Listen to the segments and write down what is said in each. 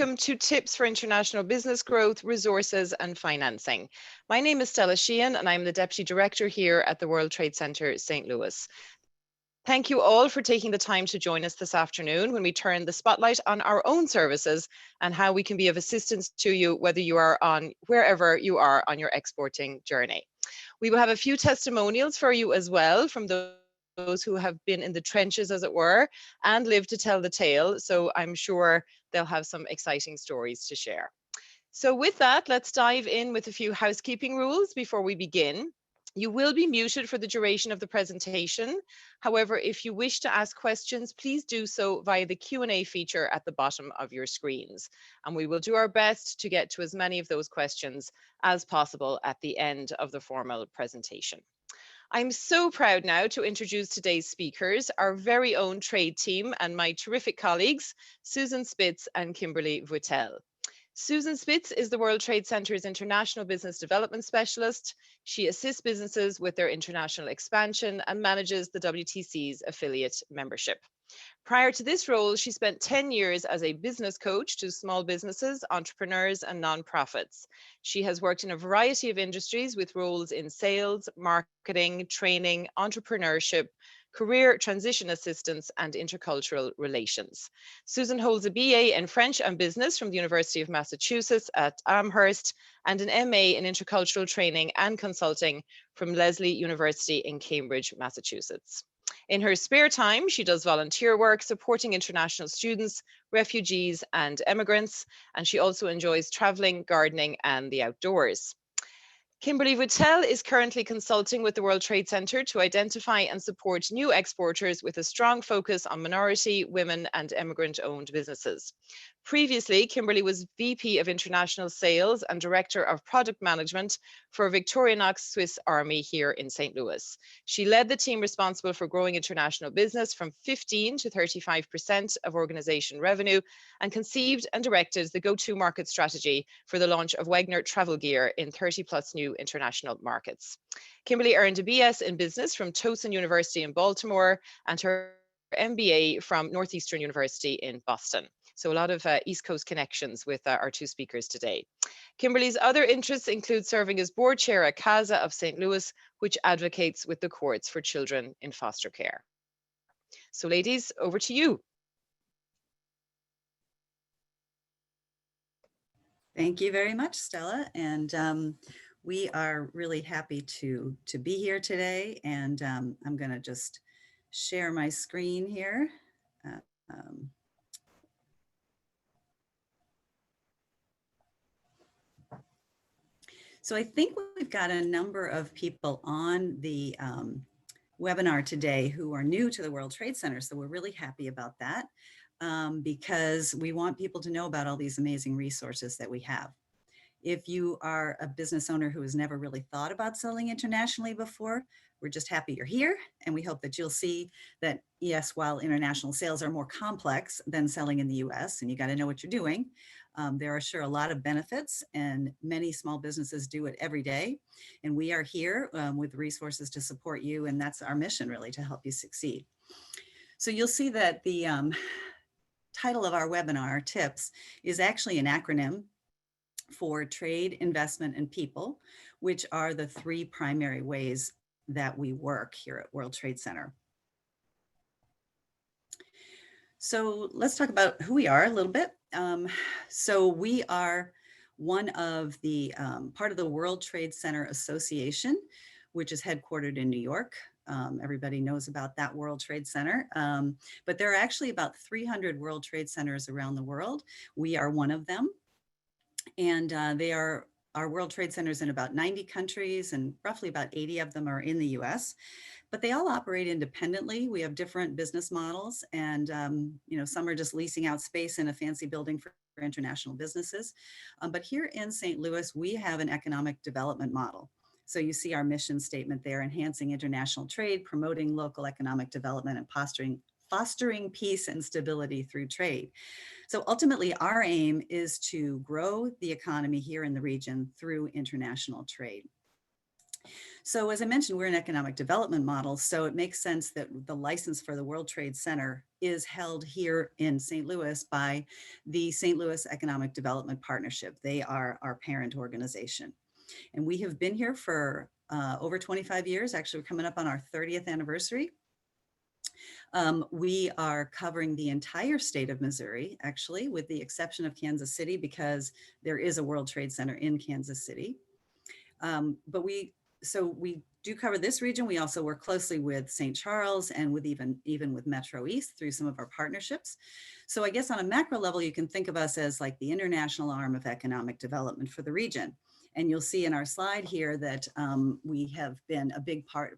welcome to Tips for International Business Growth, Resources and Financing. My name is Stella Sheehan and I'm the Deputy Director here at the World Trade Center, St. Louis. Thank you all for taking the time to join us this afternoon when we turn the spotlight on our own services and how we can be of assistance to you, whether you are on wherever you are on your exporting journey. We will have a few testimonials for you as well from those who have been in the trenches, as it were, and lived to tell the tale. So I'm sure they'll have some exciting stories to share. So with that, let's dive in with a few housekeeping rules before we begin. You will be muted for the duration of the presentation. However, if you wish to ask questions, please do so via the Q&A feature at the bottom of your screens. And we will do our best to get to as many of those questions as possible at the end of the formal presentation. I'm so proud now to introduce today's speakers, our very own trade team and my terrific colleagues, Susan Spitz and Kimberly Vuittel. Susan Spitz is the World Trade Center's International Business Development Specialist. She assists businesses with their international expansion and manages the WTC's affiliate membership. Prior to this role, she spent 10 years as a business coach to small businesses, entrepreneurs, and nonprofits. She has worked in a variety of industries with roles in sales, marketing, training, entrepreneurship, career transition assistance, and intercultural relations. Susan holds a BA in French and Business from the University of Massachusetts at Amherst and an MA in Intercultural Training and Consulting from Lesley University in Cambridge, Massachusetts. In her spare time, she does volunteer work supporting international students, refugees, and immigrants, and she also enjoys traveling, gardening, and the outdoors. Kimberly Vuittel is currently consulting with the World Trade Center to identify and support new exporters with a strong focus on minority, women, and immigrant-owned businesses. Previously, Kimberly was VP of International Sales and Director of Product Management for Victorinox Swiss Army here in St. Louis. She led the team responsible for growing international business from 15 to 35% of organization revenue and conceived and directed the go-to-market strategy for the launch of Wagner travel gear in 30 plus new international markets. Kimberly earned a BS in business from Towson University in Baltimore and her MBA from Northeastern University in Boston. So a lot of East Coast connections with our two speakers today. Kimberly's other interests include serving as board chair at CASA of St. Louis, which advocates with the courts for children in foster care. So ladies, over to you. Thank you very much, Stella. And we are really happy to be here today. And I'm going to just share my screen here. So I think we've got a number of people on the webinar today who are new to the World Trade Center. So we're really happy about that because we want people to know about all these amazing resources that we have. If you are a business owner who has never really thought about selling internationally before, we're just happy you're here. And we hope that you'll see that, yes, while international sales are more complex than selling in the US, and you got to know what you're doing, there are sure a lot of benefits, and many small businesses do it every day. And we are here with resources to support you. And that's our mission, really, to help you succeed. So you'll see that the title of our webinar, Tips, is actually an acronym for trade, investment, and people, which are the three primary ways that we work here at World Trade Center. So let's talk about who we are a little bit. So we are one of the part of the World Trade Center Association, which is headquartered in New York. Everybody knows about that World Trade Center, but there are actually about 300 World Trade Centers around the world. We are one of them. And they are our World Trade Centers in about 90 countries, and roughly about 80 of them are in the US, but they all operate independently. We have different business models, and some are just leasing out space in a fancy building for international businesses. But here in St. Louis, we have an economic development model. So you see our mission statement there: enhancing international trade, promoting local economic development, and fostering peace and stability through trade. So ultimately, our aim is to grow the economy here in the region through international trade. So as I mentioned, we're an economic development model, so it makes sense that the license for the World Trade Center is held here in St. Louis by the St. Louis Economic Development Partnership. They are our parent organization. And we have been here for over 25 years. Actually, we're coming up on our 30th anniversary. We are covering the entire state of Missouri, actually, with the exception of Kansas City, because there is a World Trade Center in Kansas City. But we do cover this region. We also work closely with St. Charles and with even with Metro East through some of our partnerships. So I guess on a macro level, you can think of us as like the international arm of economic development for the region. And you'll see in our slide here that we have been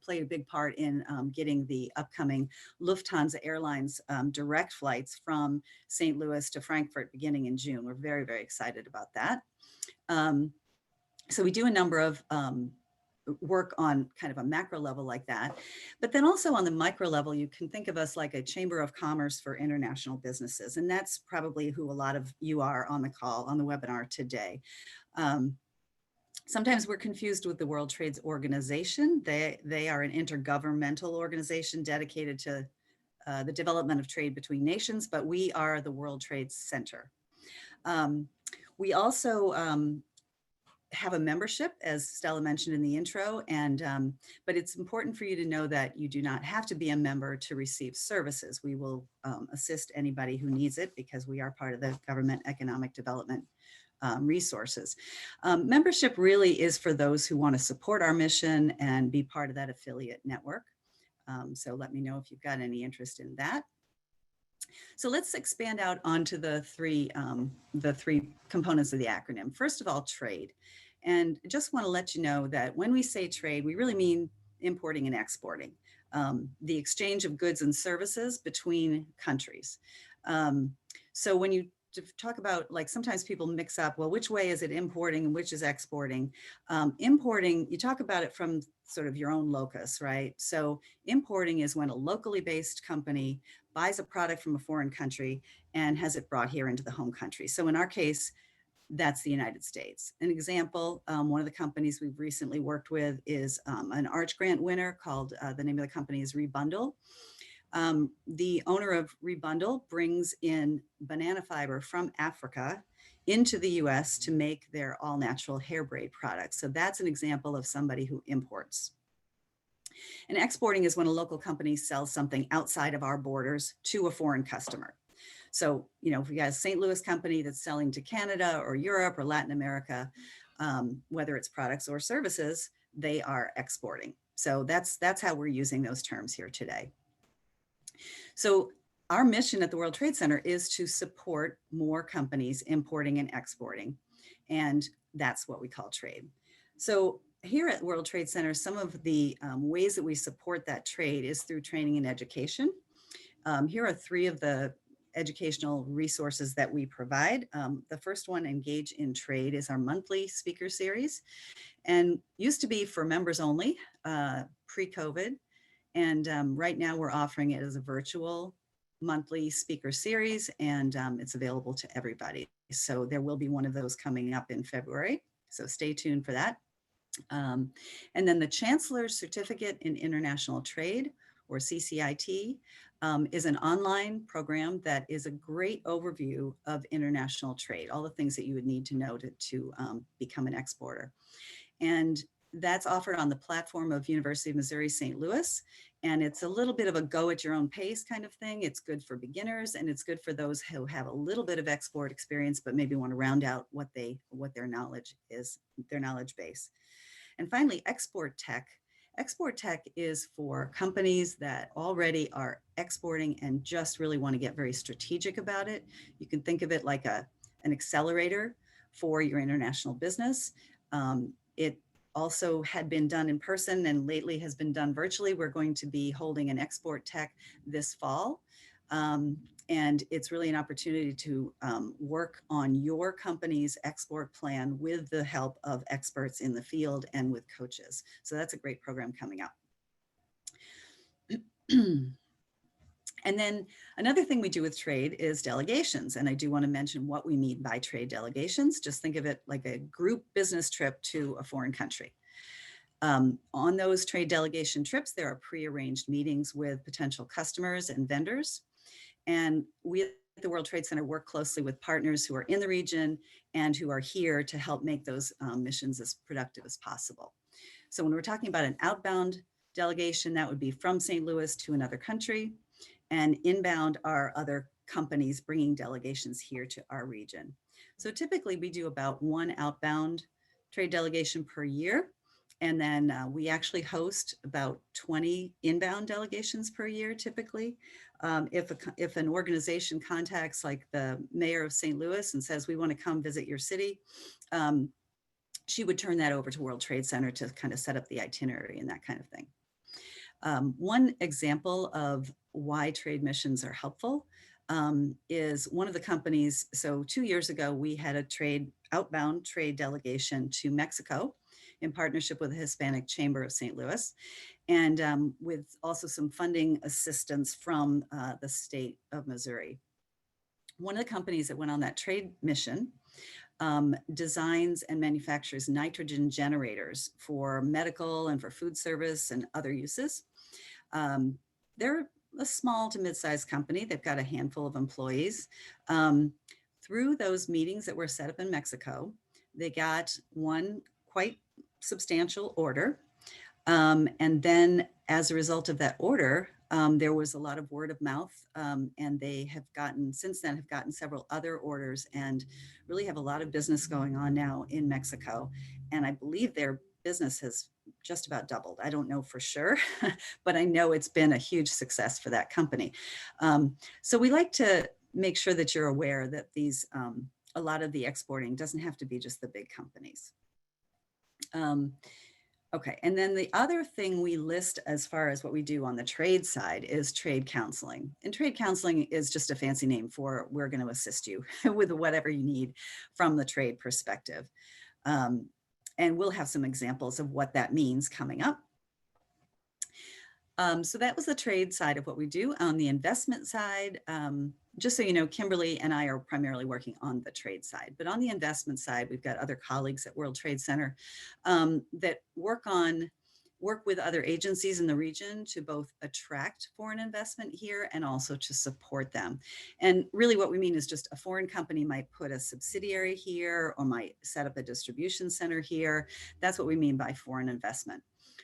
played a big part in getting the upcoming Lufthansa Airlines direct flights from St. Louis to Frankfurt beginning in June. We're very, very excited about that. So we do a number of work on kind of a macro level like that. But then also on the micro level, you can think of us like a chamber of commerce for international businesses. And that's probably who a lot of you are on the call, on the webinar today. Sometimes we're confused with the World Trade Organization. They are an intergovernmental organization dedicated to the development of trade between nations, but we are the World Trade Center. We also have a membership, as Stella mentioned in the intro, and but it's important for you to know that you do not have to be a member to receive services. We will assist anybody who needs it because we are part of the government economic development resources. Membership really is for those who want to support our mission and be part of that affiliate network. So let me know if you've got any interest in that. So let's expand out onto the three components of the acronym. First of all, trade. And I just want to let you know that when we say trade, we really mean importing and exporting, the exchange of goods and services between countries. So when you talk about, like, sometimes people mix up, well, which way is it importing and which is exporting? Importing, you talk about it from sort of your own locus, right? So importing is when a locally based company buys a product from a foreign country and has it brought here into the home country. So in our case, that's the United States. An example, one of the companies we've recently worked with is an Arch Grant winner called, the name of the company is Rebundle. The owner of Rebundle brings in banana fiber from Africa into the US to make their all natural hair braid products. So that's an example of somebody who imports. And exporting is when a local company sells something outside of our borders to a foreign customer. So, you know, if we got a St. Louis company that's selling to Canada or Europe or Latin America, whether it's products or services, they are exporting. So that's how we're using those terms here today. So our mission at the World Trade Center is to support more companies importing and exporting. And that's what we call trade. So here at World Trade Center, some of the ways that we support that trade is through training and education. Here are three of the educational resources that we provide. The first one, Engage in Trade, is our monthly speaker series and used to be for members only pre-COVID. And right now we're offering it as a virtual monthly speaker series, and it's available to everybody. So there will be one of those coming up in February. So stay tuned for that. And then the Chancellor's Certificate in International Trade, or CCIT, is an online program that is a great overview of international trade, all the things that you would need to know to become an exporter. And that's offered on the platform of University of Missouri St. Louis. And it's a little bit of a go at your own pace kind of thing. It's good for beginners, and it's good for those who have a little bit of export experience, but maybe want to round out what their knowledge is, their knowledge base. And finally, Export Tech. Export Tech is for companies that already are exporting and just really want to get very strategic about it. You can think of it like an accelerator for your international business. It also had been done in person and lately has been done virtually. We're going to be holding an Export Tech this fall. And it's really an opportunity to work on your company's export plan with the help of experts in the field and with coaches. So that's a great program coming up. And then another thing we do with trade is delegations. And I do want to mention what we mean by trade delegations. Just think of it like a group business trip to a foreign country. On those trade delegation trips, there are pre-arranged meetings with potential customers and vendors. And we at the World Trade Center work closely with partners who are in the region and who are here to help make those missions as productive as possible. So when we're talking about an outbound delegation, that would be from St. Louis to another country, and inbound are other companies bringing delegations here to our region. So typically we do about one outbound trade delegation per year. And then we actually host about 20 inbound delegations per year, typically. If an organization contacts like the mayor of St. Louis and says, we want to come visit your city, um, she would turn that over to World Trade Center to kind of set up the itinerary and that kind of thing. One example of why trade missions are helpful is one of the companies. So 2 years ago, we had a outbound trade delegation to Mexico in partnership with the Hispanic Chamber of St. Louis, and with also some funding assistance from the state of Missouri. One of the companies that went on that trade mission designs and manufactures nitrogen generators for medical and for food service and other uses. They're a small to mid-sized company. They've got a handful of employees. Through those meetings that were set up in Mexico, they got one quite substantial order. And then as a result of that order, there was a lot of word of mouth, and they have since then have gotten several other orders and really have a lot of business going on now in Mexico. And I believe their business has just about doubled. I don't know for sure, but I know it's been a huge success for that company. So we like to make sure that you're aware that a lot of the exporting doesn't have to be just the big companies. Okay, and then the other thing we list as far as what we do on the trade side is trade counseling. And trade counseling is just a fancy name for we're going to assist you with whatever you need from the trade perspective. And we'll have some examples of what that means coming up. So that was the trade side of what we do. On the investment side, just so you know, Kimberly and I are primarily working on the trade side, but on the investment side, we've got other colleagues at World Trade Center that work with other agencies in the region to both attract foreign investment here and also to support them. And really what we mean is just a foreign company might put a subsidiary here or might set up a distribution center here. That's what we mean by foreign investment.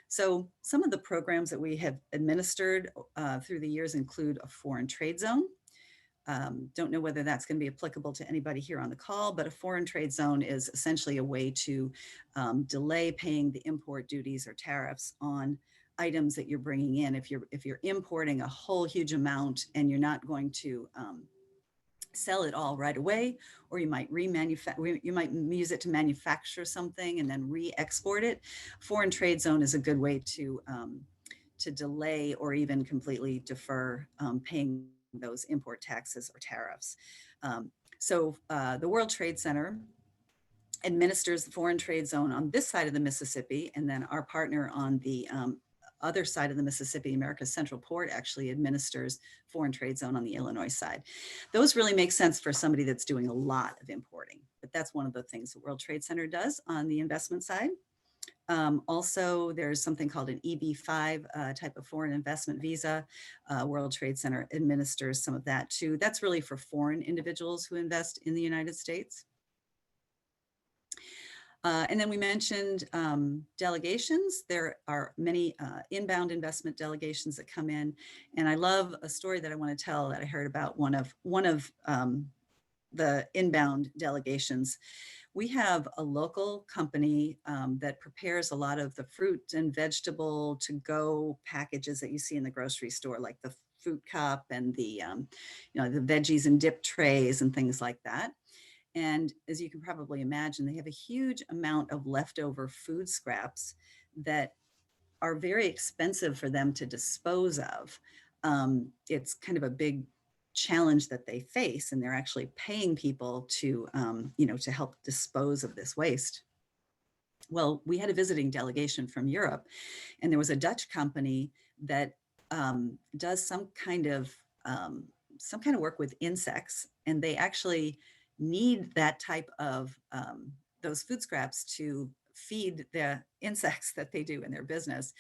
So some of the programs that we have administered through the years include a foreign trade zone. Don't know whether that's going to be applicable to anybody here on the call, but a foreign trade zone is essentially a way to delay paying the import duties or tariffs on items that you're bringing in. If you're importing a whole huge amount and you're not going to sell it all right away, or you might use it to manufacture something and then re-export it. Foreign trade zone is a good way to delay or even completely defer paying those import taxes or tariffs. So the World Trade Center administers the foreign trade zone on this side of the Mississippi, and then our partner on the other side of the Mississippi, America's Central Port, actually administers foreign trade zone on the Illinois side. Those really make sense for somebody that's doing a lot of importing, but that's one of the things the World Trade Center does on the investment side. Also, there's something called an EB-5 type of foreign investment visa. World Trade Center administers some of that too. That's really for foreign individuals who invest in the United States. And then we mentioned delegations. There are many inbound investment delegations that come in. And I love a story that I want to tell that I heard about one of the inbound delegations. We have a local company that prepares a lot of the fruit and vegetable to-go packages that you see in the grocery store, like the fruit cup and the veggies and dip trays and things like that. And as you can probably imagine, they have a huge amount of leftover food scraps that are very expensive for them to dispose of. It's kind of a big challenge that they face, and they're actually paying people to help dispose of this waste. Well, we had a visiting delegation from Europe, and there was a Dutch company that does some kind of work with insects, and they actually need that type of those food scraps to feed the insects that they do in their business.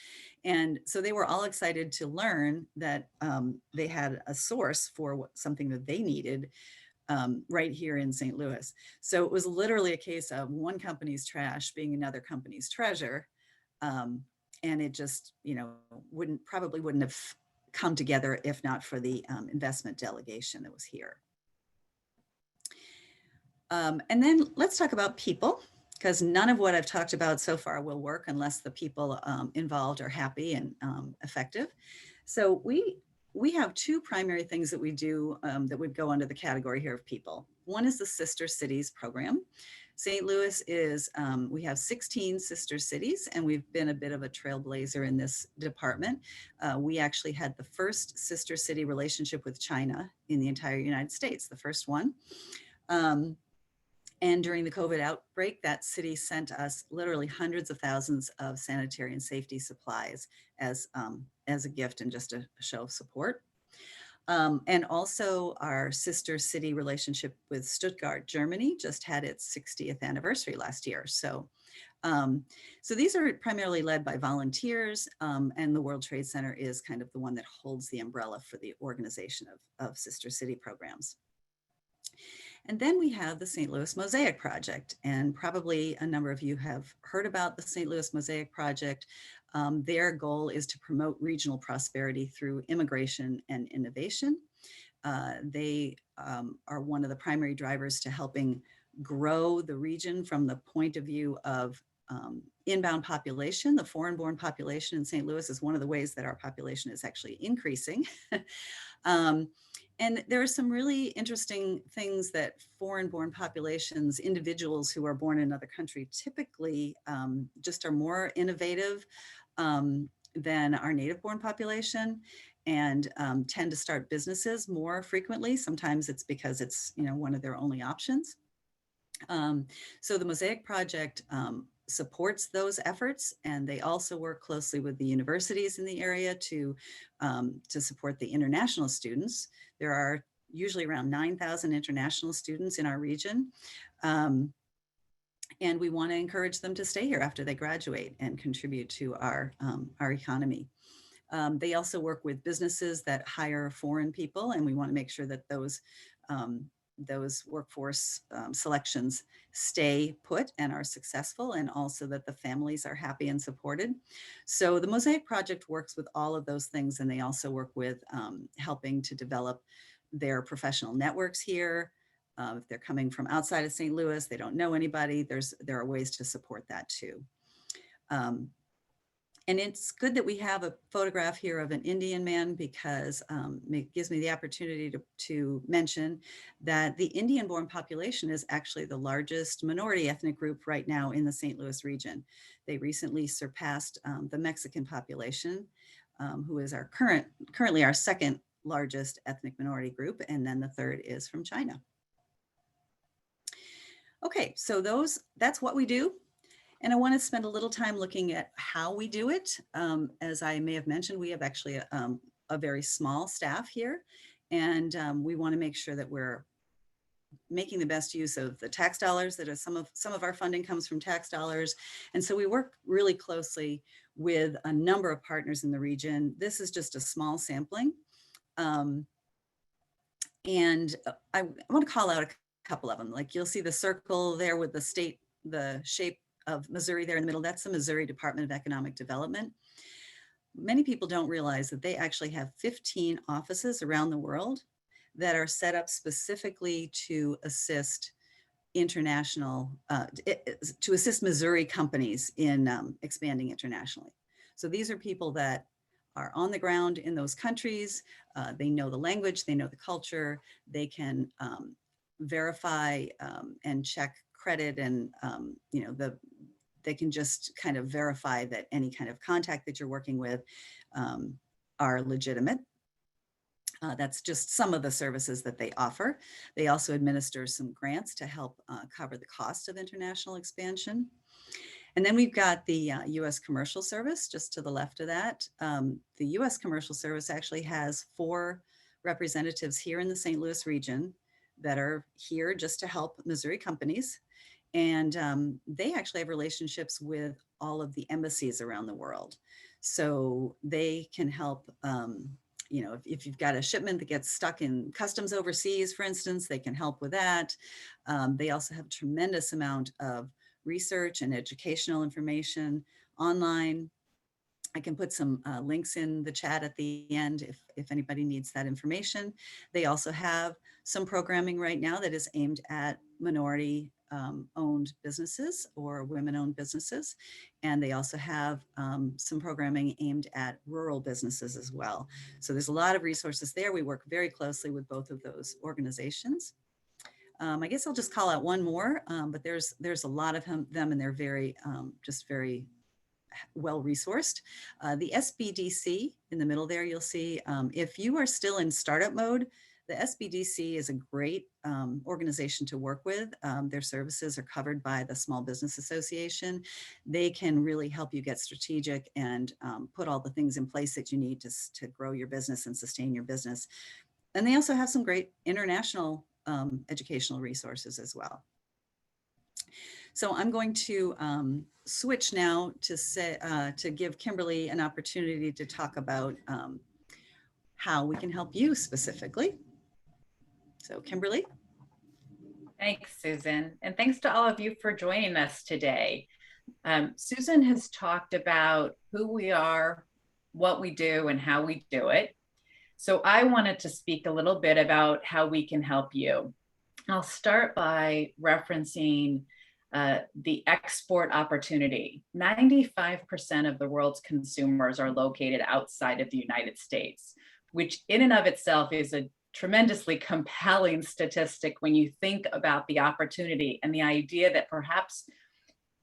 And so they were all excited to learn that they had a source for something that they needed right here in St. Louis. So it was literally a case of one company's trash being another company's treasure. Um, and it just, probably wouldn't have come together if not for the investment delegation that was here. And then let's talk about people, because none of what I've talked about so far will work unless the people involved are happy and effective. So we have two primary things that we do that would go under the category here of people. One is the Sister Cities program. St. Louis is, we have 16 sister cities, and we've been a bit of a trailblazer in this department. We actually had the first sister city relationship with China in the entire United States, the first one. And during the COVID outbreak, that city sent us literally hundreds of thousands of sanitary and safety supplies as a gift and just a show of support. And also our sister city relationship with Stuttgart, Germany, just had its 60th anniversary last year. So these are primarily led by volunteers, and the World Trade Center is kind of the one that holds the umbrella for the organization of sister city programs. And then we have the St. Louis Mosaic Project, and probably a number of you have heard about the St. Louis Mosaic Project. Their goal is to promote regional prosperity through immigration and innovation. They are one of the primary drivers to helping grow the region from the point of view of inbound population. The foreign-born population in St. Louis is one of the ways that our population is actually increasing. And there are some really interesting things that foreign-born populations, individuals who are born in another country, typically just are more innovative than our native-born population, and tend to start businesses more frequently. Sometimes it's because it's one of their only options. So the Mosaic Project supports those efforts, and they also work closely with the universities in the area to support the international students. There are usually around 9,000 international students in our region. And we want to encourage them to stay here after they graduate and contribute to our economy. They also work with businesses that hire foreign people, and we want to make sure that those workforce selections stay put and are successful, and also that the families are happy and supported. So the Mosaic Project works with all of those things, and they also work with helping to develop their professional networks here. If they're coming from outside of St. Louis, they don't know anybody, there are ways to support that too. And it's good that we have a photograph here of an Indian man, because it gives me the opportunity to mention that the Indian-born population is actually the largest minority ethnic group right now in the St. Louis region. They recently surpassed the Mexican population, who is currently our second largest ethnic minority group, and then the third is from China. Okay, so that's what we do. And I want to spend a little time looking at how we do it. As I may have mentioned, we have actually a very small staff here, and we want to make sure that we're making the best use of the tax dollars. That is, some of our funding comes from tax dollars, and so we work really closely with a number of partners in the region. This is just a small sampling, and I want to call out a couple of them. Like, you'll see the circle there with the shape of Missouri there in the middle. That's the Missouri Department of Economic Development. Many people don't realize that they actually have 15 offices around the world that are set up specifically to assist to assist Missouri companies in expanding internationally. So these are people that are on the ground in those countries. They know the language, they know the culture, they can verify and check credit, and they can just kind of verify that any kind of contact that you're working with are legitimate. That's just some of the services that they offer. They also administer some grants to help cover the cost of international expansion. And then we've got the U.S. Commercial Service just to the left of that. The U.S. Commercial Service actually has 4 representatives here in the St. Louis region that are here just to help Missouri companies. And they actually have relationships with all of the embassies around the world. So they can help, if you've got a shipment that gets stuck in customs overseas, for instance, they can help with that. They also have a tremendous amount of research and educational information online. I can put some links in the chat at the end if anybody needs that information. They also have some programming right now that is aimed at minority owned businesses or women owned businesses. And they also have some programming aimed at rural businesses as well. So there's a lot of resources there. We work very closely with both of those organizations. I guess I'll just call out one more, but there's a lot of them and they're very, just very well resourced. The SBDC in the middle there, you'll see if you are still in startup mode, the SBDC is a great organization to work with. Their services are covered by the Small Business Association. They can really help you get strategic and put all the things in place that you need to grow your business and sustain your business. And they also have some great international educational resources as well. So I'm going to switch now to give Kimberly an opportunity to talk about how we can help you specifically. So Kimberly. Thanks, Susan. And thanks to all of you for joining us today. Susan has talked about who we are, what we do, and how we do it. So I wanted to speak a little bit about how we can help you. I'll start by referencing the export opportunity. 95% of the world's consumers are located outside of the United States, which in and of itself is a tremendously compelling statistic when you think about the opportunity and the idea that perhaps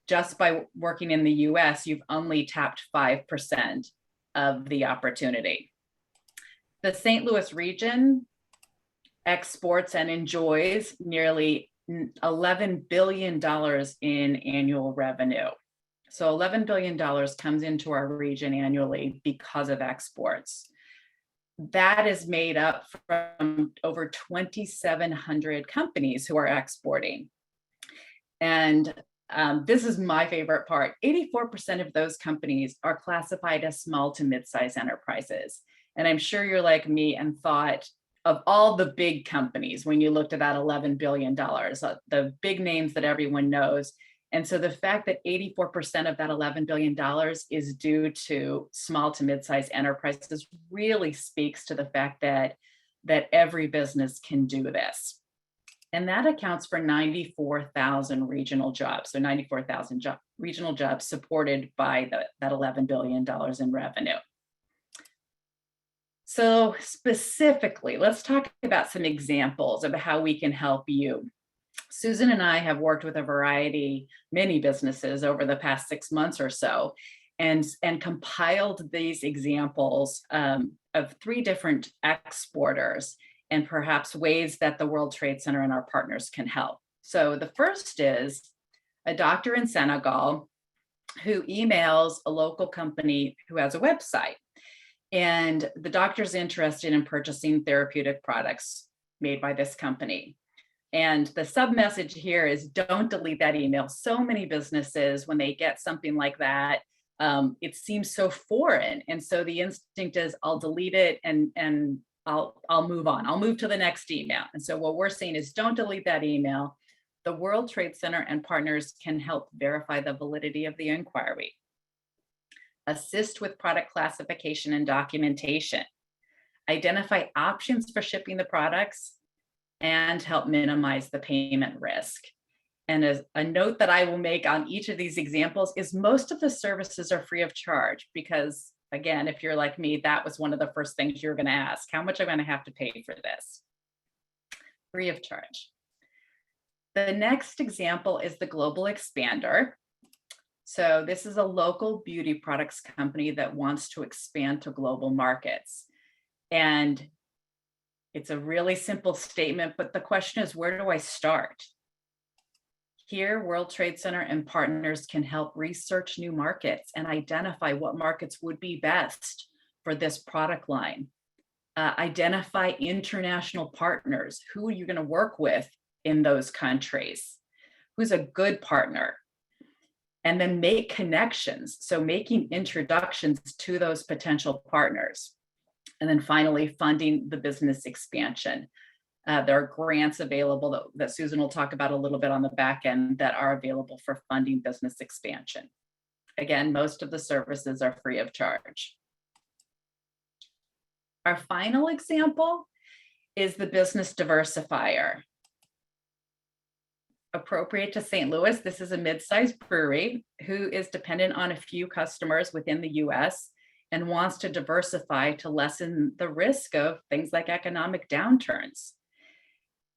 just by working in the US, you've only tapped 5% of the opportunity. The St. Louis region exports and enjoys nearly $11 billion in annual revenue. So $11 billion comes into our region annually because of exports. That is made up from over 2,700 companies who are exporting. And this is my favorite part. 84% of those companies are classified as small to mid-size enterprises. And I'm sure you're like me and thought of all the big companies when you looked at that $11 billion, the big names that everyone knows. And so the fact that 84% of that $11 billion is due to small to mid-sized enterprises really speaks to the fact that every business can do this. And that accounts for 94,000 regional jobs. So 94,000 regional jobs supported by that $11 billion in revenue. So specifically, let's talk about some examples of how we can help you. Susan and I have worked with many businesses over the past 6 months or so, and compiled these examples of 3 different exporters and perhaps ways that the World Trade Center and our partners can help. So the first is a doctor in Senegal who emails a local company who has a website. And the doctor's interested in purchasing therapeutic products made by this company. And the sub-message here is don't delete that email. So many businesses, when they get something like that, it seems so foreign. And so the instinct is I'll delete it and I'll move on. I'll move to the next email. And so what we're saying is don't delete that email. The World Trade Center and partners can help verify the validity of the inquiry. Assist with product classification and documentation. Identify options for shipping the products and help minimize the payment risk. And as a note that I will make on each of these examples is most of the services are free of charge because, again, if you're like me, that was one of the first things you're going to ask. How much am I going to have to pay for this? Free of charge. The next example is the Global Expander. So this is a local beauty products company that wants to expand to global markets. And it's a really simple statement, but the question is, where do I start? Here, World Trade Center and partners can help research new markets and identify what markets would be best for this product line. Identify international partners. Who are you going to work with in those countries? who's a good partner, and then make connections. So making introductions to those potential partners. And then finally, funding the business expansion. There are grants available that Susan will talk about a little bit on the back end that are available for funding business expansion. Again, most of the services are free of charge. Our final example is the business diversifier. Appropriate to St. Louis, this is a mid-sized brewery who is dependent on a few customers within the US and wants to diversify to lessen the risk of things like economic downturns.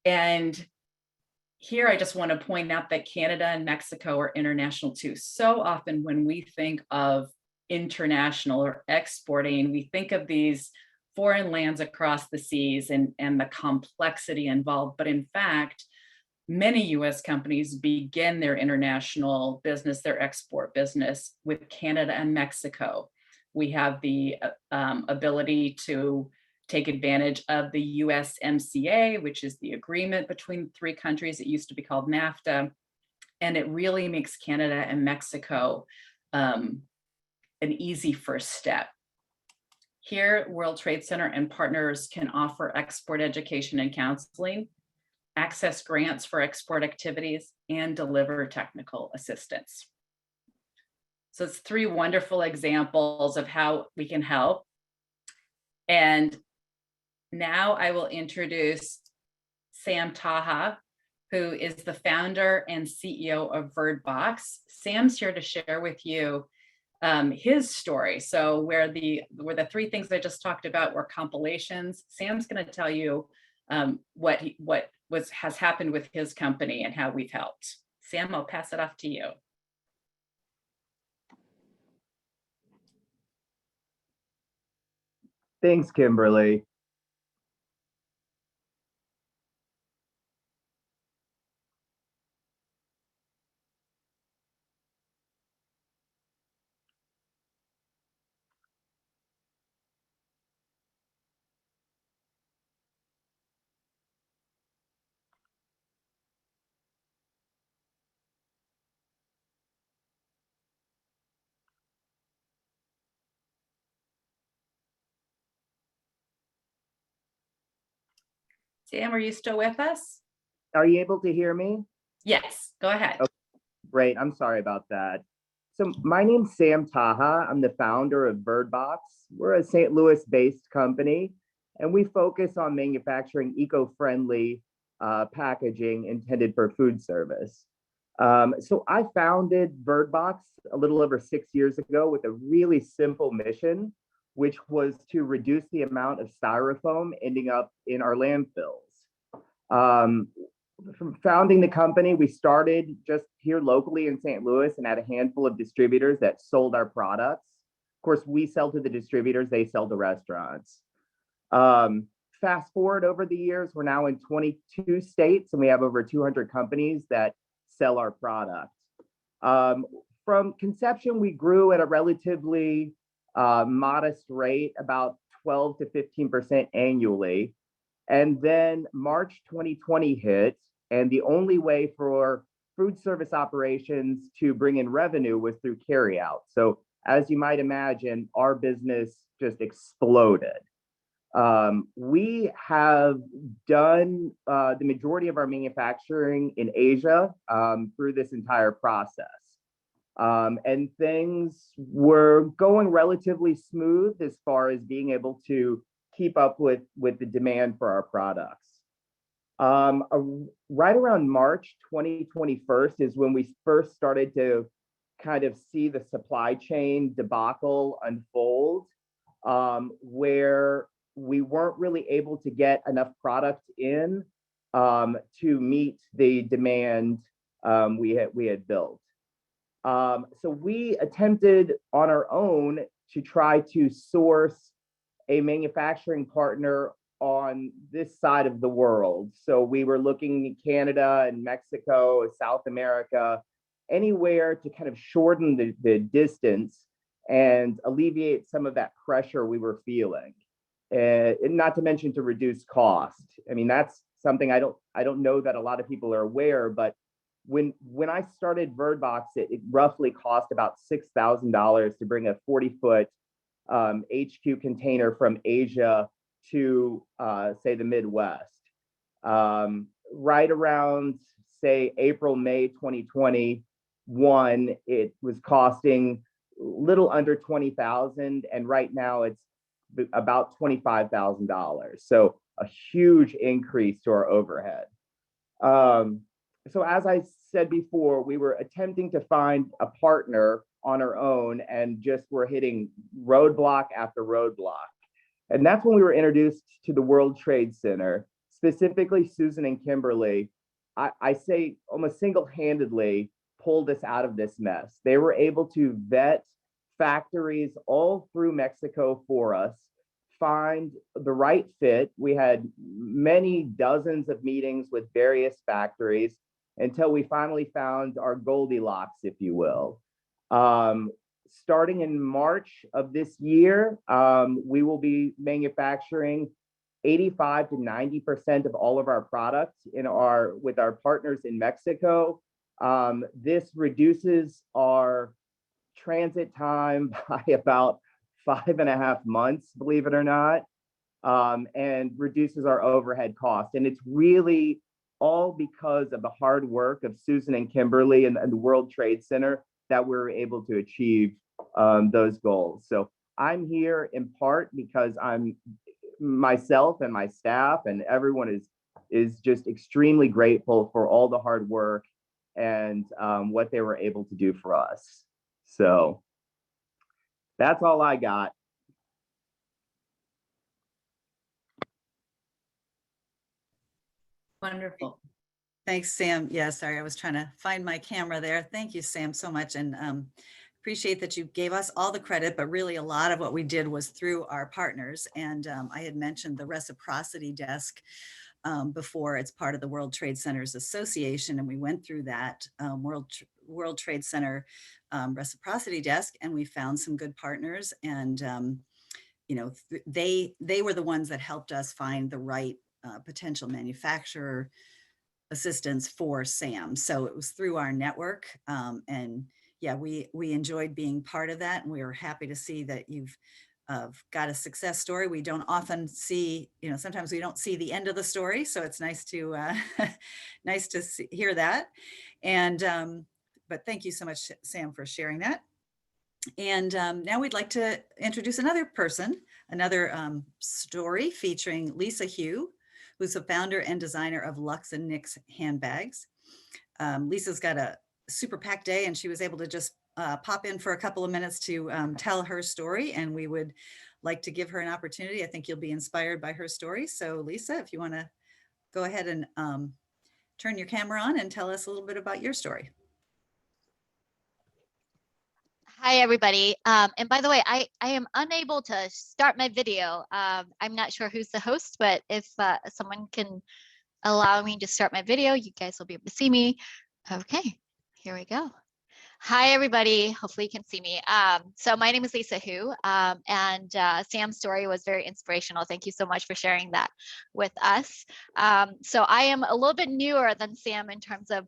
And here I just want to point out that Canada and Mexico are international too. So often when we think of international or exporting, we think of these foreign lands across the seas and the complexity involved. But in fact, many US companies begin their international business, their export business with Canada and Mexico. We have the ability to take advantage of the USMCA, which is the agreement between three countries. It used to be called NAFTA. And it really makes Canada and Mexico an easy first step. Here, World Trade Center and partners can offer export education and counseling, access grants for export activities, and deliver technical assistance. So it's three wonderful examples of how we can help. And now I will introduce Sam Taha, who is the founder and CEO of verdbx. Sam's here to share with you his story. So where the three things I just talked about were compilations, Sam's going to tell you what has happened with his company and how we've helped. Sam, I'll pass it off to you. Thanks, Kimberly. Sam, are you still with us? Are you able to hear me? Yes, go ahead. Okay, great. I'm sorry about that. So my name's Sam Taha. I'm the founder of verdbx. We're a St. Louis-based company, and we focus on manufacturing eco-friendly packaging intended for food service. So I founded verdbx a little over 6 years ago with a really simple mission, which was to reduce the amount of styrofoam ending up in our landfills. From founding the company, we started just here locally in St. Louis and had a handful of distributors that sold our products. Of course, we sell to the distributors, they sell to restaurants. Fast forward over the years, we're now in 22 states and we have over 200 companies that sell our product. From conception, we grew at a relatively modest rate, about 12 to 15% annually. And then March 2020 hit, and the only way for food service operations to bring in revenue was through carryout. So as you might imagine, our business just exploded. We have done the majority of our manufacturing in Asia through this entire process. And things were going relatively smooth as far as being able to keep up with the demand for our products. Right around March 2021 is when we first started to kind of see the supply chain debacle unfold, where we weren't really able to get enough product in to meet the demand we had built. So we attempted on our own to try to source a manufacturing partner on this side of the world. So we were looking at Canada and Mexico, South America, anywhere to kind of shorten the distance and alleviate some of that pressure we were feeling. And not to mention to reduce cost. I mean, that's something I don't know that a lot of people are aware, but when I started verdbx, it roughly cost about $6,000 to bring a 40-foot HQ container from Asia to say the Midwest. Right around say April, May 2021, it was costing little under 20,000, and right now it's about $25,000. So a huge increase to our overhead. So as I said before, we were attempting to find a partner on our own and just were hitting roadblock after roadblock. And that's when we were introduced to the World Trade Center, specifically Susan and Kimberly. I say almost single-handedly pulled us out of this mess. They were able to vet factories all through Mexico for us, find the right fit. We had many dozens of meetings with various factories until we finally found our Goldilocks, if you will. Starting in March of this year, we will be manufacturing 85 to 90% of all of our products with our partners in Mexico. This reduces our transit time by about 5.5 months, believe it or not, and reduces our overhead cost. And it's really all because of the hard work of Susan and Kimberly and the World Trade Center that we're able to achieve those goals. So I'm here in part because I'm myself and my staff and everyone is just extremely grateful for all the hard work and what they were able to do for us. So that's all I got. Wonderful. Thanks, Sam. Yeah, sorry, I was trying to find my camera there. Thank you, Sam, so much. And appreciate that you gave us all the credit, but really a lot of what we did was through our partners. And I had mentioned the reciprocity desk before. It's part of the World Trade Centers Association. And we went through that World Trade Center reciprocity desk, and we found some good partners. And, you know, they were the ones that helped us find the right potential manufacturer assistance for Sam. So it was through our network. And yeah, we enjoyed being part of that. And we were happy to see that you've got a success story. We don't often see, you know, sometimes we don't see the end of the story. So it's nice to hear that. And, but thank you so much, Sam, for sharing that. And now we'd like to introduce another person, another story featuring Lisa Hugh, who's the founder and designer of Lux and Nix handbags. Lisa's got a super packed day, and she was able to just pop in for a couple of minutes to tell her story, and we would like to give her an opportunity. I think you'll be inspired by her story. So Lisa, if you want to go ahead and turn your camera on and tell us a little bit about your story. Hi, everybody. And by the way, I am unable to start my video. I'm not sure who's the host, but if someone can allow me to start my video, you guys will be able to see me. Okay, here we go. Hi, everybody. Hopefully you can see me. So my name is Lisa Hu, and Sam's story was very inspirational. Thank you so much for sharing that with us. So I am a little bit newer than Sam in terms of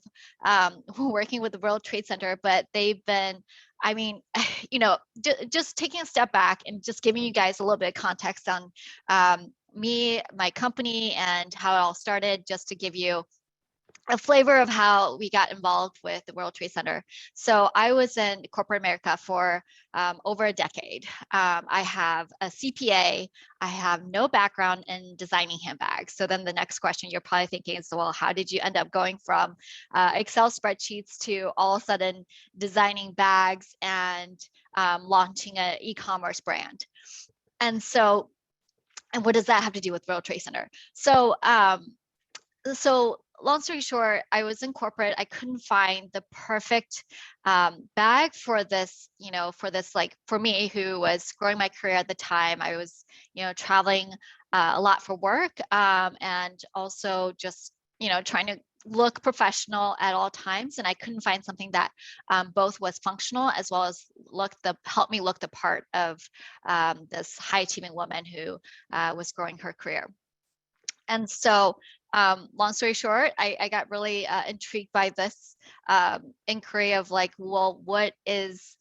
working with the World Trade Center, but they've been, I mean, you know, just taking a step back and just giving you guys a little bit of context on me, my company, and how it all started, just to give you a flavor of how we got involved with the World Trade Center. So I was in corporate America for over a decade. I have a CPA. I have no background in designing handbags. So then the next question you're probably thinking is, well, how did you end up going from Excel spreadsheets to all of a sudden designing bags and launching an e-commerce brand? And so, and what does that have to do with World Trade Center? So, long story short, I was in corporate. I couldn't find the perfect bag for this, you know, for this, like for me, who was growing my career at the time. I was, you know, traveling a lot for work, and also just, you know, trying to look professional at all times. And I couldn't find something that both was functional as well as helped me look the part of this high achieving woman who was growing her career. And so Long story short, I got really intrigued by this inquiry of like, well, what is,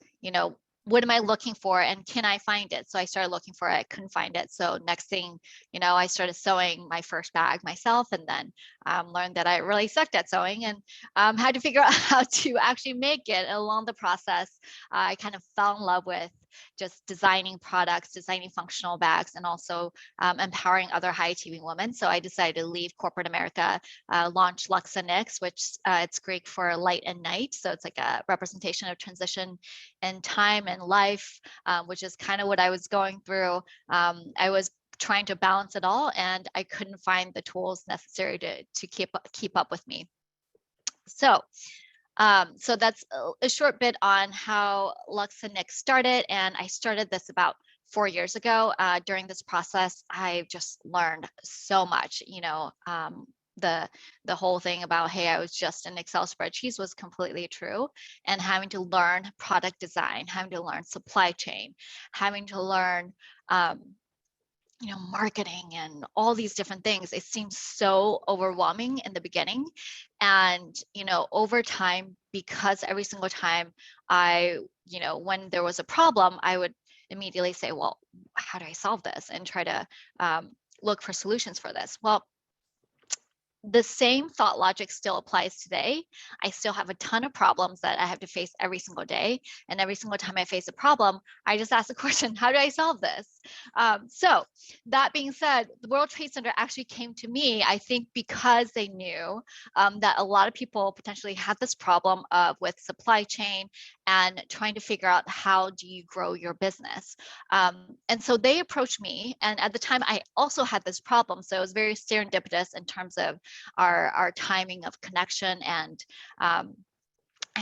what am I looking for and can I find it? So I started looking for it, I couldn't find it. So next thing, I started sewing my first bag myself, and then learned that I really sucked at sewing, and had to figure out how to actually make it. Along the process, I kind of fell in love with just designing products, designing functional bags, and also empowering other high achieving women. So I decided to leave corporate America, launch Lux and Nix, which it's Greek for light and night. So it's like a representation of transition in time and life, which is kind of what I was going through. I was trying to balance it all, and I couldn't find the tools necessary to keep up with me. So that's a short bit on how Lux and Nix started, and I started this about 4 years ago. During this process, I just learned so much. The whole thing about, hey, I was just in Excel spreadsheets was completely true, and having to learn product design, having to learn supply chain, having to learn marketing and all these different things. It seems so overwhelming in the beginning. And, over time, because every single time when there was a problem, I would immediately say, well, how do I solve this? And try to look for solutions for this. Well, the same thought logic still applies today. I still have a ton of problems that I have to face every single day. And every single time I face a problem, I just ask the question, how do I solve this? So that being said, the World Trade Center actually came to me, I think, because they knew that a lot of people potentially had this problem with supply chain and trying to figure out how do you grow your business. And so they approached me. And at the time, I also had this problem. So it was very serendipitous in terms of our timing of connection. And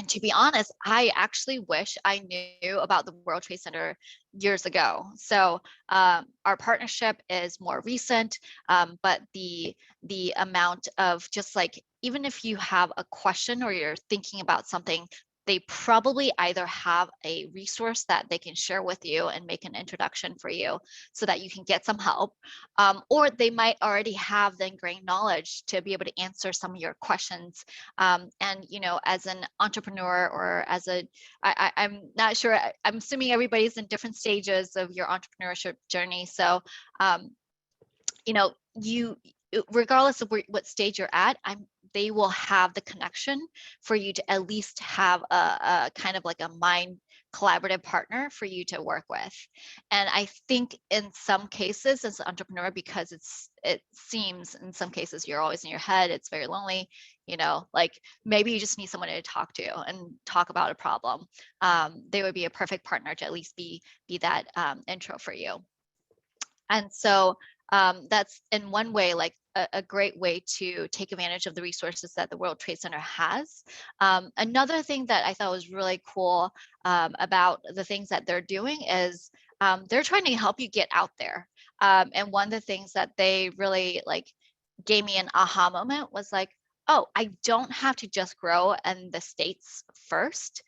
to be honest, I actually wish I knew about the World Trade Center years ago. So our partnership is more recent, but the amount of just like, even if you have a question or you're thinking about something, they probably either have a resource that they can share with you and make an introduction for you so that you can get some help, or they might already have the ingrained knowledge to be able to answer some of your questions. And as an entrepreneur, or as I'm not sure, I'm assuming everybody's in different stages of your entrepreneurship journey. So you, regardless of what stage you're at, they will have the connection for you to at least have a kind of like a mind collaborative partner for you to work with. And I think in some cases as an entrepreneur, because it seems in some cases you're always in your head, it's very lonely, like maybe you just need someone to talk to and talk about a problem. They would be a perfect partner to at least be that intro for you. And so that's in one way, like a great way to take advantage of the resources that the World Trade Center has. Another thing that I thought was really cool about the things that they're doing is they're trying to help you get out there. And one of the things that they really gave me an aha moment was like, oh, I don't have to just grow in the States first.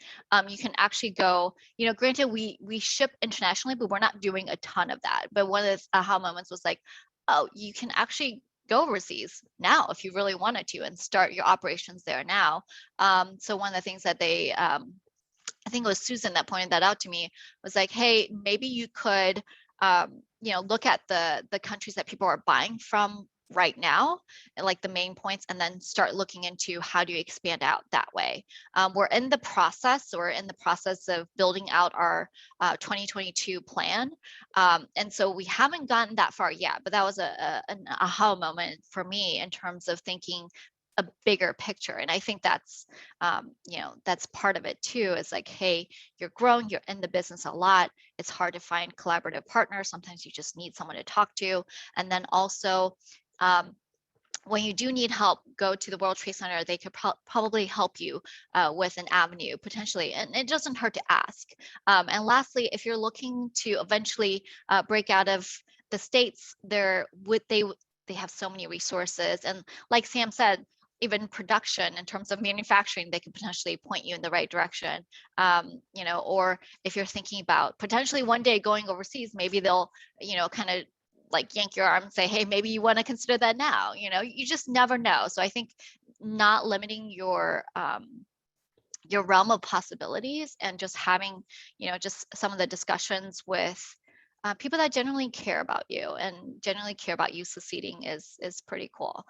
You can actually go, granted we ship internationally, but we're not doing a ton of that. But one of the aha moments was like, oh, you can actually go overseas now if you really wanted to and start your operations there now. So one of the things that they, I think it was Susan that pointed that out to me, was like, hey, maybe you could, look at the countries that people are buying from right now, like the main points, and then start looking into how do you expand out that way. We're in the process of building out our 2022 plan. And so we haven't gotten that far yet, but that was an aha moment for me in terms of thinking a bigger picture. And I think that's, that's part of it too, is like, hey, you're growing, you're in the business a lot. It's hard to find collaborative partners. Sometimes you just need someone to talk to. And then also, when you do need help, go to the World Trade Center. They could probably help you with an avenue potentially, and it doesn't hurt to ask. And lastly, if you're looking to eventually break out of the States, they have so many resources, and like Sam said, even production in terms of manufacturing, they could potentially point you in the right direction. Or if you're thinking about potentially one day going overseas, maybe they'll, kind of like yank your arm and say, hey, maybe you want to consider that now. You know, you just never know. So I think not limiting your realm of possibilities and just having, you know, just some of the discussions with people that genuinely care about you and genuinely care about you succeeding is pretty cool.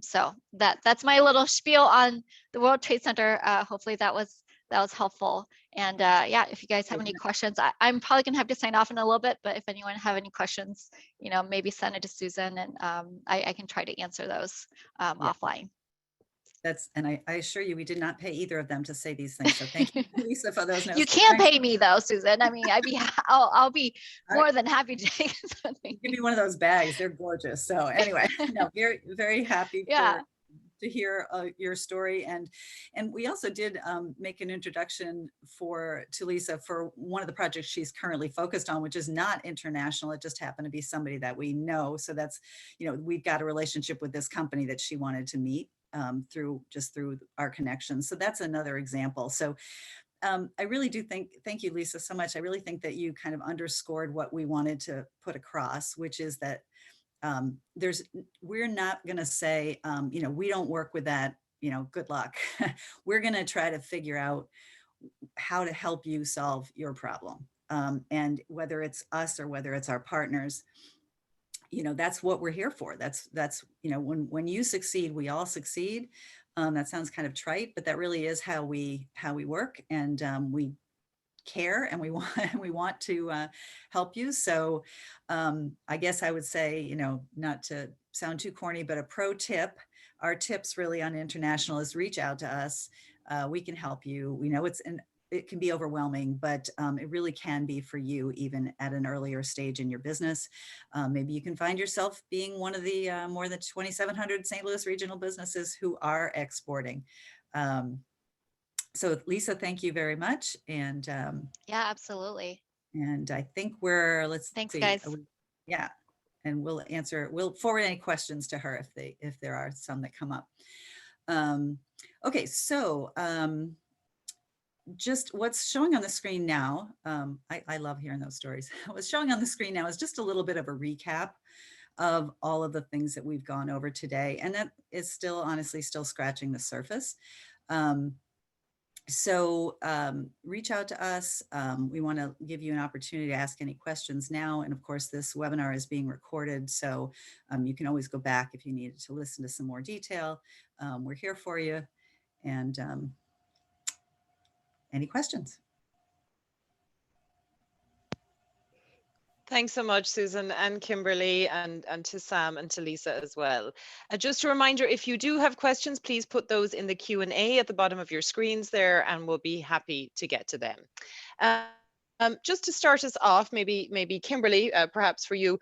So that's my little spiel on the World Trade Center. Hopefully that was helpful. And yeah, if you guys have any questions, I'm probably gonna have to sign off in a little bit, but if anyone have any questions, you know, maybe send it to Susan, and I can try to answer those offline. And I assure you, we did not pay either of them to say these things. So thank you, Lisa, for those notes. You can't pay me though, Susan. I mean, I'll be more than happy to take something. Give me one of those bags. They're gorgeous. So anyway, no, very, very happy to hear your story. And we also did make an introduction to Lisa for one of the projects she's currently focused on, which is not international. It just happened to be somebody that we know. So that's, you know, we've got a relationship with this company that she wanted to meet through our connections. So that's another example. So I really do thank you, Lisa, so much. I really think that you kind of underscored what we wanted to put across, which is that we're not going to say, you know, we don't work with that, you know, good luck. We're going to try to figure out how to help you solve your problem. And whether it's us or whether it's our partners, you know, that's what we're here for. That's, you know, when you succeed, we all succeed. That sounds kind of trite, but that really is how we work. And we care and we want to help you. So I guess I would say, you know, not to sound too corny, but a pro tip, our tips really on international is reach out to us. We can help you. We know it can be overwhelming, but it really can be for you even at an earlier stage in your business. Maybe you can find yourself being one of the more than 2,700 St. Louis regional businesses who are exporting. So Lisa, thank you very much. And yeah, absolutely. And I think Thanks, guys. Yeah. And we'll forward any questions to her if there are some that come up. Okay, so just what's showing on the screen now, I love hearing those stories. What's showing on the screen now is just a little bit of a recap of all of the things that we've gone over today. And that is still, honestly, still scratching the surface. So reach out to us. We want to give you an opportunity to ask any questions now. And of course, this webinar is being recorded. So you can always go back if you needed to listen to some more detail. We're here for you. And any questions? Thanks so much, Susan and Kimberly, and to Sam and to Lisa as well. Just a reminder, if you do have questions, please put those in the Q&A at the bottom of your screens there, and we'll be happy to get to them. Just to start us off, maybe Kimberly, perhaps for you,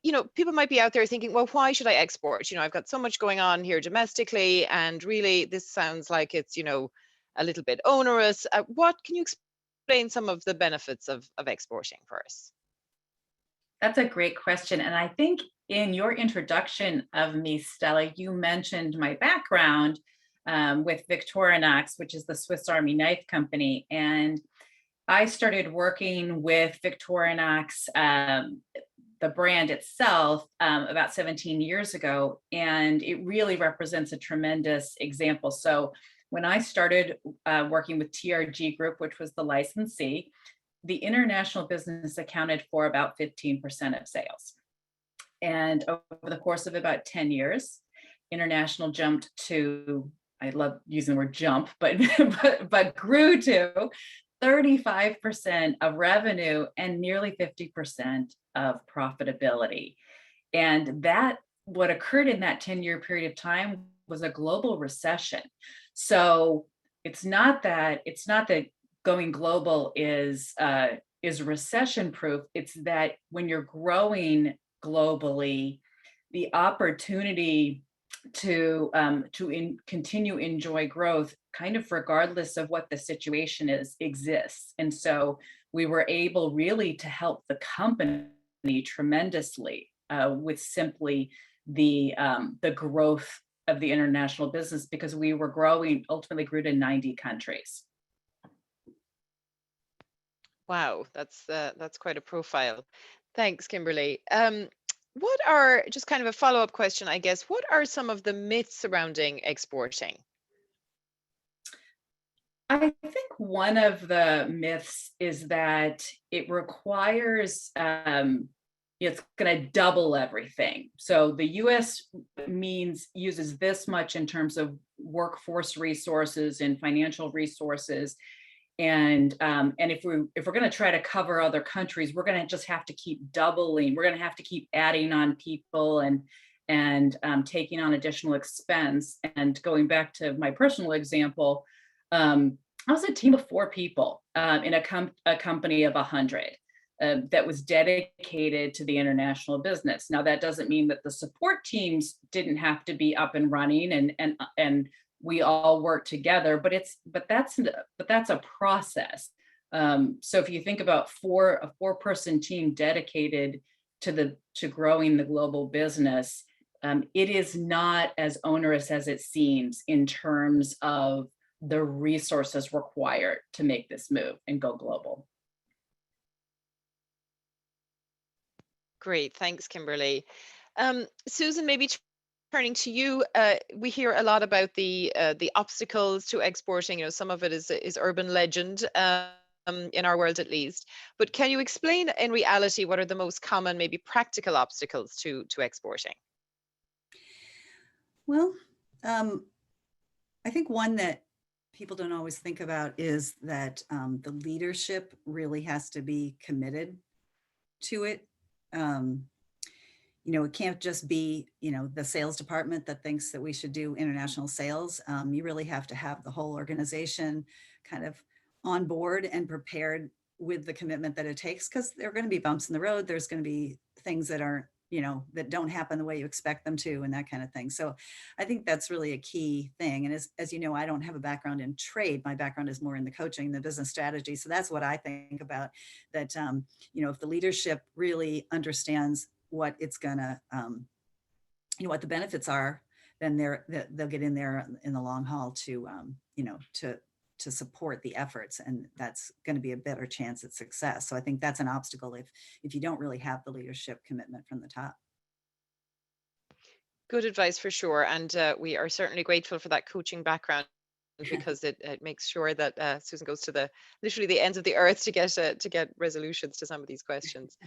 you know, people might be out there thinking, well, why should I export? You know, I've got so much going on here domestically, and really this sounds like it's, you know, a little bit onerous. Can you explain some of the benefits of exporting for us? That's a great question. And I think in your introduction of me, Stella, you mentioned my background with Victorinox, which is the Swiss Army knife company. And I started working with Victorinox, the brand itself, about 17 years ago. And it really represents a tremendous example. So when I started working with TRG Group, which was the licensee, the international business accounted for about 15% of sales. And over the course of about 10 years, international jumped to, I love using the word jump, but grew to 35% of revenue and nearly 50% of profitability. And what occurred in that 10-year period of time was a global recession. So it's not that going global is recession proof. It's that when you're growing globally, the opportunity to continue enjoy growth, kind of regardless of what the situation exists. And so we were able really to help the company tremendously with simply the growth of the international business, because we were growing, ultimately grew to 90 countries. Wow, that's quite a profile. Thanks, Kimberly. what are, just kind of a follow-up question, I guess, what are some of the myths surrounding exporting? I think one of the myths is that it requires, it's going to double everything. So the U.S. uses this much in terms of workforce resources and financial resources, and if we're going to try to cover other countries, we're going to just have to keep doubling. We're going to have to keep adding on people and taking on additional expense. And going back to my personal example. I was a team of 4 people in a company of 100 that was dedicated to the international business. Now, that doesn't mean that the support teams didn't have to be up and running, and we all work together. But that's a process. So if you think about a 4-person team dedicated to growing the global business, it is not as onerous as it seems in terms of the resources required to make this move and go global. Great, thanks, Kimberly. Susan, maybe turning to you, we hear a lot about the obstacles to exporting. You know, some of it is urban legend, in our world at least. But can you explain in reality what are the most common, maybe practical obstacles to exporting? Well, I think one that people don't always think about is that the leadership really has to be committed to it. You know, it can't just be, you know, the sales department that thinks that we should do international sales. You really have to have the whole organization kind of on board and prepared with the commitment that it takes, because there are going to be bumps in the road. There's going to be things that aren't, you know, that don't happen the way you expect them to, and that kind of thing. So I think that's really a key thing. And as you know, I don't have a background in trade. My background is more in the coaching, the business strategy. So that's what I think about, that, you know, if the leadership really understands what it's gonna, you know, what the benefits are, then they'll get in there in the long haul to, you know, to support the efforts, and that's going to be a better chance at success. So I think that's an obstacle if you don't really have the leadership commitment from the top. Good advice for sure, and we are certainly grateful for that coaching background, because it makes sure that Susan goes to literally the ends of the earth to get resolutions to some of these questions.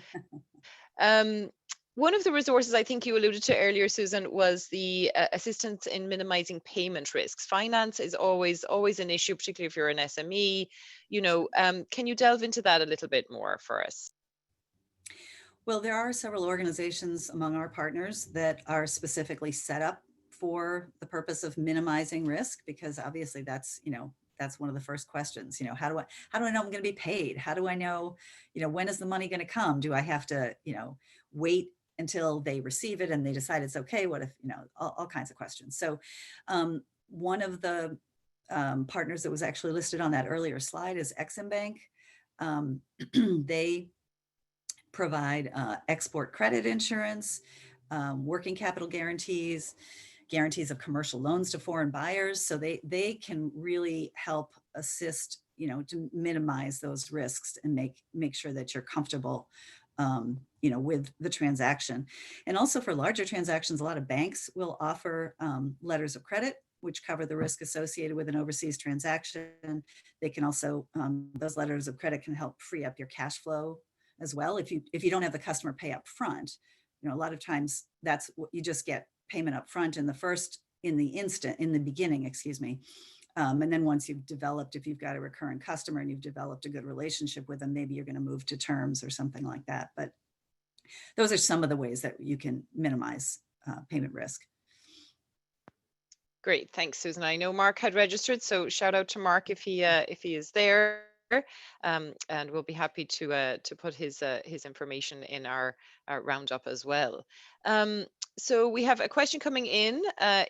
One of the resources I think you alluded to earlier, Susan, was the assistance in minimizing payment risks. Finance is always an issue, particularly if you're an SME. You know, can you delve into that a little bit more for us? Well, there are several organizations among our partners that are specifically set up for the purpose of minimizing risk, because obviously that's, you know, that's one of the first questions. You know, how do I know I'm going to be paid? How do I know, you know, when is the money going to come? Do I have to, you know, wait until they receive it and they decide it's okay? What if, you know, all kinds of questions. So one of the partners that was actually listed on that earlier slide is Exim Bank. They provide export credit insurance, working capital guarantees of commercial loans to foreign buyers. So they can really help assist, you know, to minimize those risks and make sure that you're comfortable, you know, with the transaction. And also for larger transactions, a lot of banks will offer letters of credit, which cover the risk associated with an overseas transaction. They can also, those letters of credit can help free up your cash flow as well. If you don't have the customer pay up front, you know, a lot of times that's what you just get payment up front in the beginning, excuse me. And then once you've developed, if you've got a recurring customer and you've developed a good relationship with them, maybe you're going to move to terms or something like that. But those are some of the ways that you can minimize payment risk. Great, thanks, Susan. I know Mark had registered, so shout out to Mark if he is there, and we'll be happy to put his information in our roundup as well. So we have a question coming in.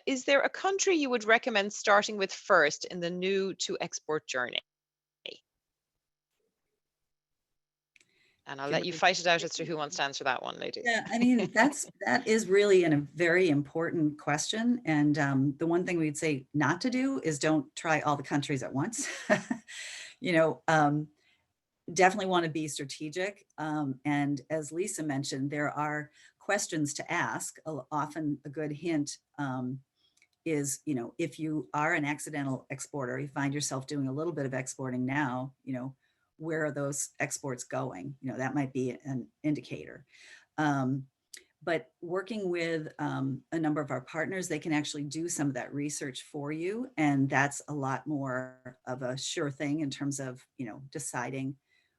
Is there a country you would recommend starting with first in the new to export journey? And I'll let you fight it out as to who wants to answer that one, ladies. Yeah, I mean, that is really a very important question. And the one thing we'd say not to do is don't try all the countries at once. You know, definitely want to be strategic. And as Lisa mentioned, there are questions to ask, often a good hint is, if you are an accidental exporter, you find yourself doing a little bit of exporting now, where are those exports going? That might be an indicator. But working with a number of our partners, they can actually do some of that research for you. And that's a lot more of a sure thing in terms of, deciding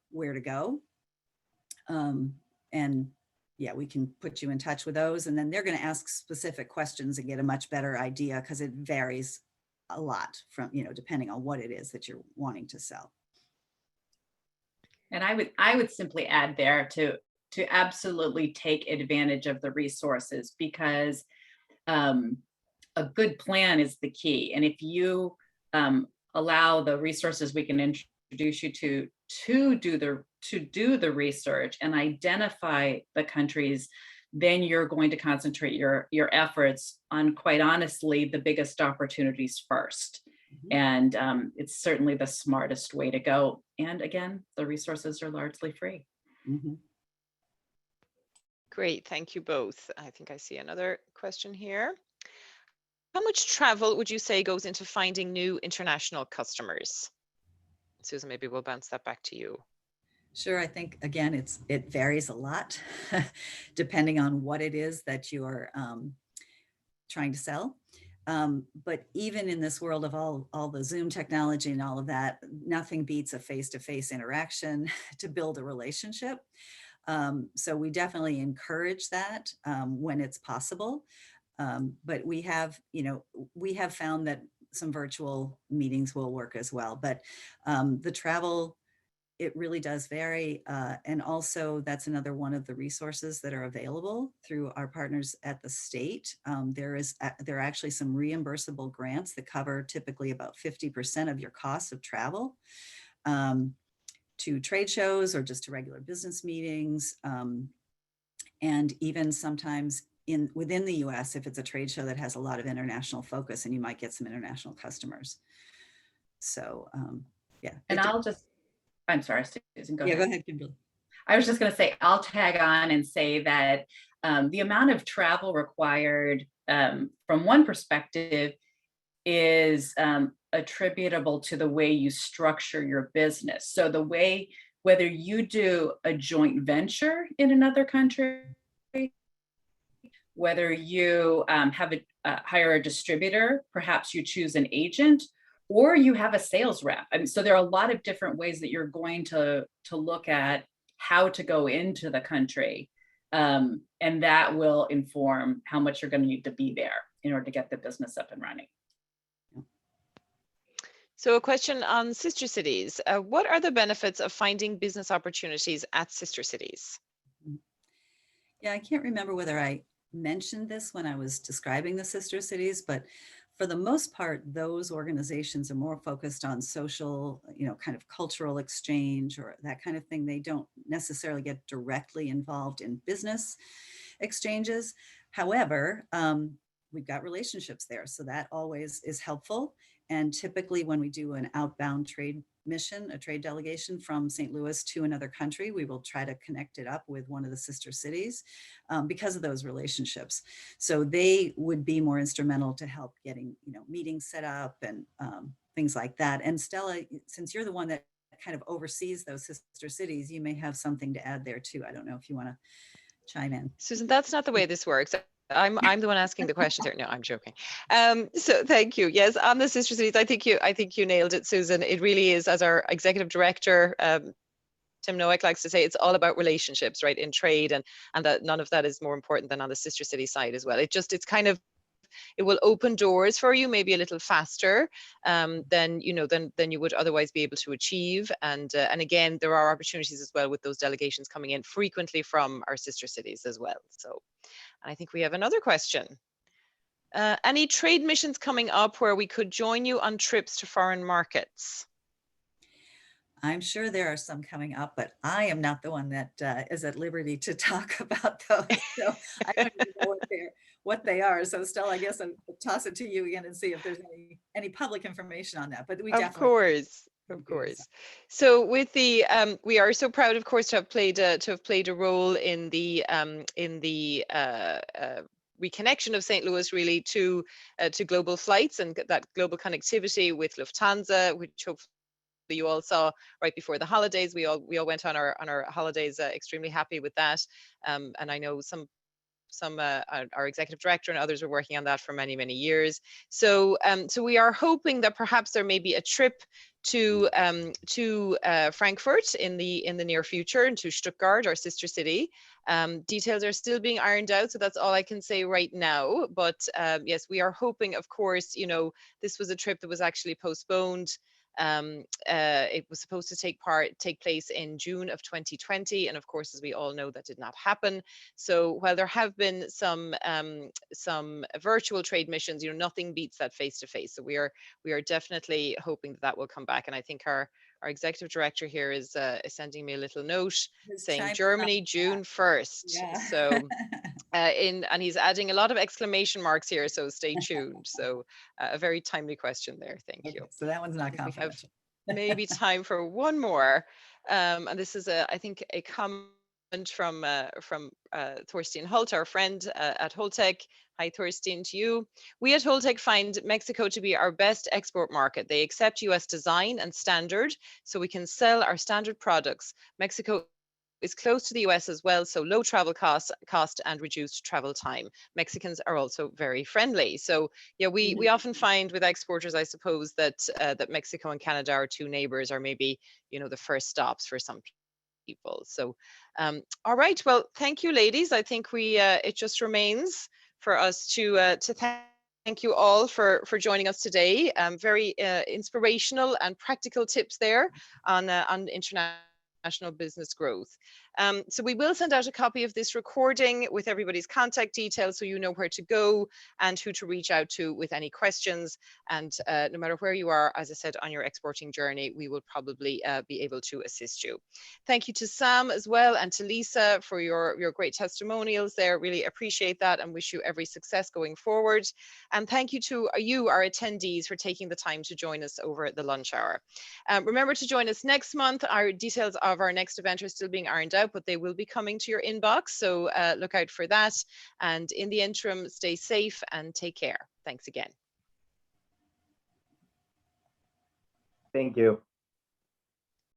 where to go. And yeah, we can put you in touch with those. And then they're going to ask specific questions and get a much better idea, because it varies a lot from, depending on what it is that you're wanting to sell. And I would simply add there to absolutely take advantage of the resources, because a good plan is the key. And if you allow the resources we can introduce you to do the research and identify the countries, then you're going to concentrate your efforts on, quite honestly, the biggest opportunities first. And it's certainly the smartest way to go. And again, the resources are largely free. Great, thank you both. I think I see another question here. How much travel would you say goes into finding new international customers? Susan, maybe we'll bounce that back to you. Sure. I think, again, it varies a lot depending on what it is that you're trying to sell. But even in this world of all the Zoom technology and all of that, nothing beats a face-to-face interaction to build a relationship. So we definitely encourage that when it's possible. But we have found that some virtual meetings will work as well. But the travel, it really does vary. And also that's another one of the resources that are available through our partners at the state. There are actually some reimbursable grants that cover typically about 50% of your costs of travel to trade shows or just to regular business meetings. And even sometimes within the US, if it's a trade show that has a lot of international focus, and you might get some international customers. So yeah. And I'm sorry, Susan, go ahead. Go ahead, Kimberly. I was just going to say, I'll tag on and say that the amount of travel required from one perspective is attributable to the way you structure your business. So the way, whether you do a joint venture in another country, whether you hire a distributor, perhaps you choose an agent, or you have a sales rep. I mean, so there are a lot of different ways that you're going to look at how to go into the country. And that will inform how much you're going to need to be there in order to get the business up and running. So a question on sister cities. What are the benefits of finding business opportunities at sister cities? Yeah, I can't remember whether I mentioned this when I was describing the sister cities, but for the most part, those organizations are more focused on social, kind of cultural exchange or that kind of thing. They don't necessarily get directly involved in business exchanges. However, we've got relationships there, so that always is helpful. And typically when we do an outbound trade mission, a trade delegation from St. Louis to another country, we will try to connect it up with one of the sister cities because of those relationships. So they would be more instrumental to help getting, meetings set up and things like that. And Stella, since you're the one that kind of oversees those sister cities, you may have something to add there too. I don't know if you want to chime in. Susan, that's not the way this works. I'm the one asking the questions here. No, I'm joking. So thank you. Yes, on the sister cities, I think you nailed it, Susan. It really is, as our executive director, Tim Noack likes to say, it's all about relationships, right, in trade, and that none of that is more important than on the sister city side as well. It will open doors for you maybe a little faster than you would otherwise be able to achieve. And again, there are opportunities as well with those delegations coming in frequently from our sister cities as well. So, and I think we have another question. Any trade missions coming up where we could join you on trips to foreign markets? I'm sure there are some coming up, but I am not the one that is at liberty to talk about those. So I don't even know what they are. So Stella, I guess I'll toss it to you again and see if there's any public information on that. But we Of course. Of Okay, course. So with the we are so proud, of course, to have played a role in the reconnection of St. Louis really to global flights and that global connectivity with Lufthansa, which hopefully you all saw right before the holidays. We all went on our holidays extremely happy with that, and I know some our executive director and others were working on that for many years. So so we are hoping that perhaps there may be a trip to Frankfurt in the near future, and to Stuttgart, our sister city. Details are still being ironed out, so that's all I can say right now. But yes, we are hoping, of course, you know, this was a trip that was actually postponed. It was supposed to take place in June of 2020, and of course, as we all know, that did not happen. So while there have been some virtual trade missions, you know, nothing beats that face to face. So we are definitely hoping that that will come back. And I think our executive director here is sending me a little note saying Germany, June 1st. Yeah. So and he's adding a lot of exclamation marks here, so stay tuned. So a very timely question there. Thank you. So that one's not I think we have confidential. maybe time for one more, and this is I think a comment from Thorstein Holt, our friend at Holtec. Hi, Thorstein, to you. We at Holtec find Mexico to be our best export market. They accept US design and standard, so we can sell our standard products. Mexico is close to the US as well, so low travel cost and reduced travel time. Mexicans are also very friendly. So yeah, we often find with exporters, I suppose, that that Mexico and Canada are two neighbors, or maybe, you know, the first stops for some people. So all right, well, thank you, ladies. I think we it just remains for us to thank you all for joining us today. Very inspirational and practical tips there on international business growth. So we will send out a copy of this recording with everybody's contact details, so you know where to go and who to reach out to with any questions. And no matter where you are, as I said, on your exporting journey, we will probably be able to assist you. Thank you to Sam as well, and to Lisa for your great testimonials there. Really appreciate that, and wish you every success going forward. And thank you to you, our attendees, for taking the time to join us over the lunch hour. Remember to join us next month. Our details of our next event are still being ironed out, but they will be coming to your inbox. So look out for that. And in the interim, stay safe and take care. Thanks again. Thank you.